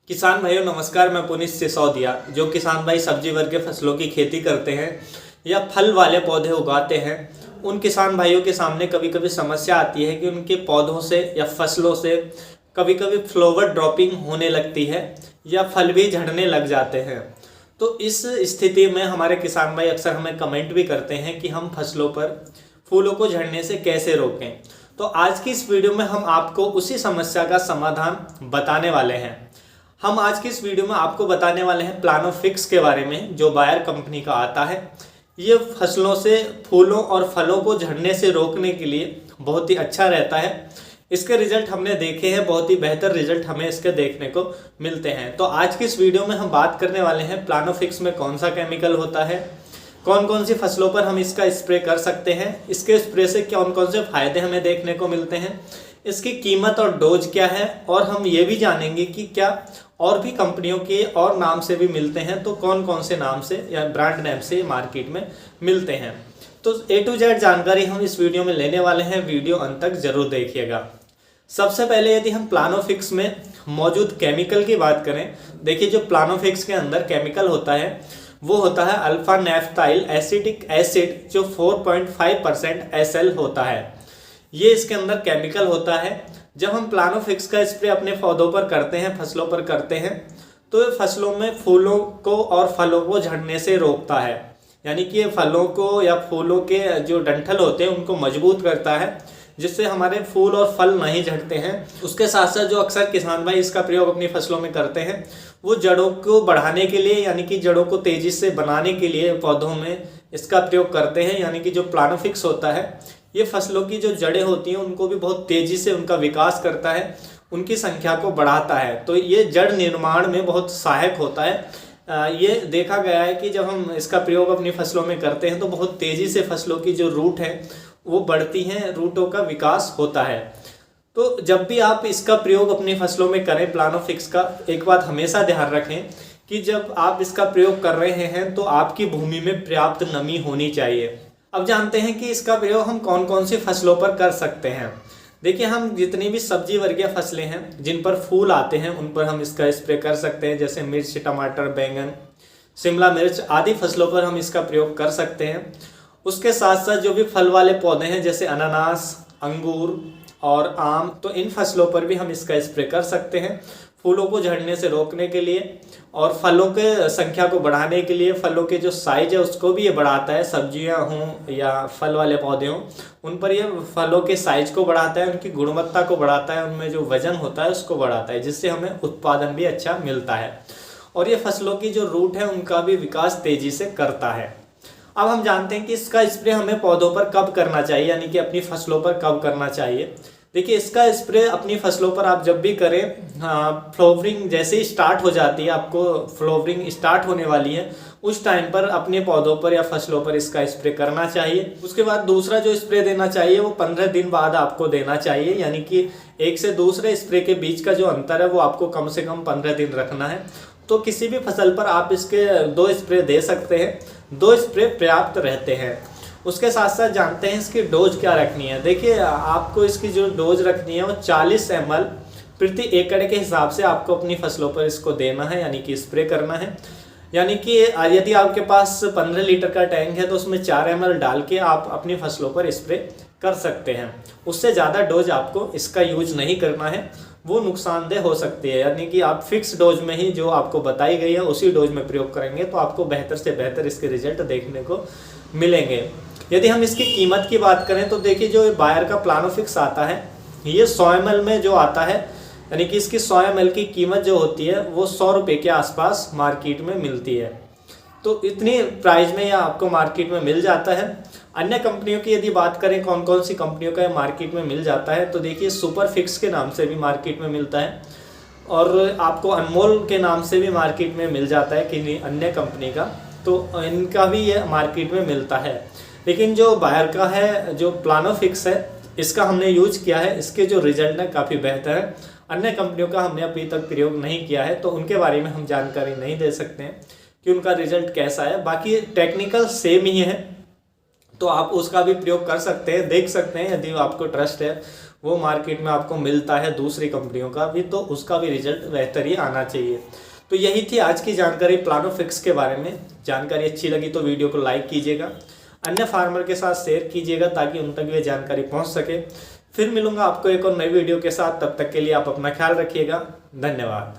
किसान भाइयों नमस्कार। मैं पुनीत सिसोदिया। जो किसान भाई सब्जी वर्ग के फसलों की खेती करते हैं या फल वाले पौधे उगाते हैं, उन किसान भाइयों के सामने कभी कभी समस्या आती है कि उनके पौधों से या फसलों से कभी कभी फ्लावर ड्रॉपिंग होने लगती है या फल भी झड़ने लग जाते हैं। तो इस स्थिति में हमारे किसान भाई अक्सर हमें कमेंट भी करते हैं कि हम फसलों पर फूलों को झड़ने से कैसे रोकें। तो आज की इस वीडियो में हम आपको उसी समस्या का समाधान बताने वाले हैं। हम आज की इस वीडियो में आपको बताने वाले हैं प्लानोफिक्स के बारे में, जो बायर कंपनी का आता है। ये फसलों से फूलों और फलों को झड़ने से रोकने के लिए बहुत ही अच्छा रहता है। इसके रिजल्ट हमने देखे हैं, बहुत ही बेहतर रिजल्ट हमें इसके देखने को मिलते हैं। तो आज की इस वीडियो में हम बात करने वाले हैं प्लानोफिक्स में कौन सा केमिकल होता है, कौन कौन सी फसलों पर हम इसका स्प्रे कर सकते हैं, इसके स्प्रे से कौन कौन से फायदे हमें देखने को मिलते हैं, इसकी कीमत और डोज क्या है, और हम ये भी जानेंगे कि क्या और भी कंपनियों के और नाम से भी मिलते हैं, तो कौन कौन से नाम से या ब्रांड नेम से मार्केट में मिलते हैं। तो A to Z जानकारी हम इस वीडियो में लेने वाले हैं, वीडियो अंत तक जरूर देखिएगा। सबसे पहले यदि हम प्लानोफिक्स में मौजूद केमिकल की बात करें, देखिए जो प्लानोफिक्स के अंदर केमिकल होता है वो होता है अल्फा नेफ्थाइल एसिटिक एसिड, जो 4.5% SL होता है। ये इसके अंदर केमिकल होता है। जब हम प्लानोफिक्स का स्प्रे अपने पौधों पर करते हैं, फसलों पर करते हैं, तो ये फसलों में फूलों को और फलों को झड़ने से रोकता है। यानी कि ये फलों को या फूलों के जो डंठल होते हैं उनको मजबूत करता है, जिससे हमारे फूल और फल नहीं झड़ते हैं। उसके साथ साथ जो अक्सर किसान भाई इसका प्रयोग अपनी फसलों में करते हैं, वो जड़ों को बढ़ाने के लिए, यानी कि जड़ों को तेजी से बनाने के लिए पौधों में इसका प्रयोग करते हैं। यानी कि जो प्लानोफिक्स होता है ये फसलों की जो जड़ें होती हैं उनको भी बहुत तेजी से उनका विकास करता है, उनकी संख्या को बढ़ाता है। तो ये जड़ निर्माण में बहुत सहायक होता है। ये देखा गया है कि जब हम इसका प्रयोग अपनी फसलों में करते हैं तो बहुत तेजी से फसलों की जो रूट है वो बढ़ती हैं, रूटों का विकास होता है। तो जब भी आप इसका प्रयोग अपनी फसलों में करें प्लानोफिक्स का, एक बात हमेशा ध्यान रखें कि जब आप इसका प्रयोग कर रहे हैं तो आपकी भूमि में पर्याप्त नमी होनी चाहिए। अब जानते हैं कि इसका प्रयोग हम कौन कौन सी फसलों पर कर सकते हैं। देखिए, हम जितनी भी सब्जी वर्गीय फसलें हैं जिन पर फूल आते हैं उन पर हम इसका स्प्रे कर सकते हैं, जैसे मिर्च, टमाटर, बैंगन, शिमला मिर्च आदि फसलों पर हम इसका प्रयोग कर सकते हैं। उसके साथ साथ जो भी फल वाले पौधे हैं जैसे अनानास, अंगूर और आम, तो इन फसलों पर भी हम इसका स्प्रे कर सकते हैं फूलों को झड़ने से रोकने के लिए और फलों के संख्या को बढ़ाने के लिए। फलों के जो साइज है उसको भी ये बढ़ाता है। सब्जियां हों या फल वाले पौधे हों, उन पर ये फलों के साइज को बढ़ाता है, उनकी गुणवत्ता को बढ़ाता है, उनमें जो वजन होता है उसको बढ़ाता है, जिससे हमें उत्पादन भी अच्छा मिलता है। और ये फसलों की जो रूट है उनका भी विकास तेजी से करता है। अब हम जानते हैं कि इसका स्प्रे हमें पौधों पर कब करना चाहिए, यानी कि अपनी फसलों पर कब करना चाहिए। देखिए, इसका स्प्रे अपनी फसलों पर आप जब भी करें, फ्लावरिंग जैसे ही स्टार्ट हो जाती है, आपको फ्लावरिंग स्टार्ट होने वाली है, उस टाइम पर अपने पौधों पर या फसलों पर इसका स्प्रे करना चाहिए। उसके बाद दूसरा जो स्प्रे देना चाहिए वो 15 दिन बाद आपको देना चाहिए। यानी कि एक से दूसरे स्प्रे के बीच का जो अंतर है वो आपको कम से कम 15 दिन रखना है। तो किसी भी फसल पर आप इसके 2 स्प्रे दे सकते हैं, 2 स्प्रे पर्याप्त रहते हैं। उसके साथ साथ जानते हैं इसकी डोज क्या रखनी है। देखिए, आपको इसकी जो डोज रखनी है वो 40 ml प्रति एकड़ के हिसाब से आपको अपनी फसलों पर इसको देना है, यानी कि स्प्रे करना है। यानी कि यदि आपके पास 15 लीटर का टैंक है तो उसमें 4 ml डाल के आप अपनी फसलों पर स्प्रे कर सकते हैं। उससे ज़्यादा डोज आपको इसका यूज नहीं करना है, वो नुकसानदेह हो सकती है। यानी कि आप फिक्स डोज में ही जो आपको बताई गई है उसी डोज में प्रयोग करेंगे तो आपको बेहतर से बेहतर इसके रिजल्ट देखने को मिलेंगे। यदि हम इसकी कीमत की बात करें तो देखिए, जो बायर का प्लानोफिक्स आता है ये 100 ml में जो आता है, यानी कि इसकी 100 ml की कीमत जो होती है वो 100 रुपये के आसपास मार्केट में मिलती है। तो इतनी प्राइस में यह आपको मार्केट में मिल जाता है। अन्य कंपनियों की यदि बात करें, कौन कौन सी कंपनियों का मार्केट में मिल जाता है, तो देखिए सुपरफिक्स के नाम से भी मार्केट में मिलता है और आपको अनमोल के नाम से भी मार्केट में मिल जाता है किसी अन्य कंपनी का, तो इनका भी ये मार्केट में मिलता है। लेकिन जो बायर का है, जो प्लानोफिक्स है, इसका हमने यूज किया है, इसके जो रिजल्ट है काफ़ी बेहतर है। अन्य कंपनियों का हमने अभी तक प्रयोग नहीं किया है तो उनके बारे में हम जानकारी नहीं दे सकते हैं कि उनका रिजल्ट कैसा है। बाकी टेक्निकल सेम ही है तो आप उसका भी प्रयोग कर सकते हैं, देख सकते हैं। यदि आपको ट्रस्ट है वो मार्केट में आपको मिलता है दूसरी कंपनियों का भी, तो उसका भी रिजल्ट बेहतर ही आना चाहिए। तो यही थी आज की जानकारी प्लानोफिक्स के बारे में। जानकारी अच्छी लगी तो वीडियो को लाइक कीजिएगा, अन्य फार्मर के साथ शेयर कीजिएगा ताकि उन तक ये जानकारी पहुंच सके। फिर मिलूंगा आपको एक और नई वीडियो के साथ, तब तक के लिए आप अपना ख्याल रखिएगा। धन्यवाद।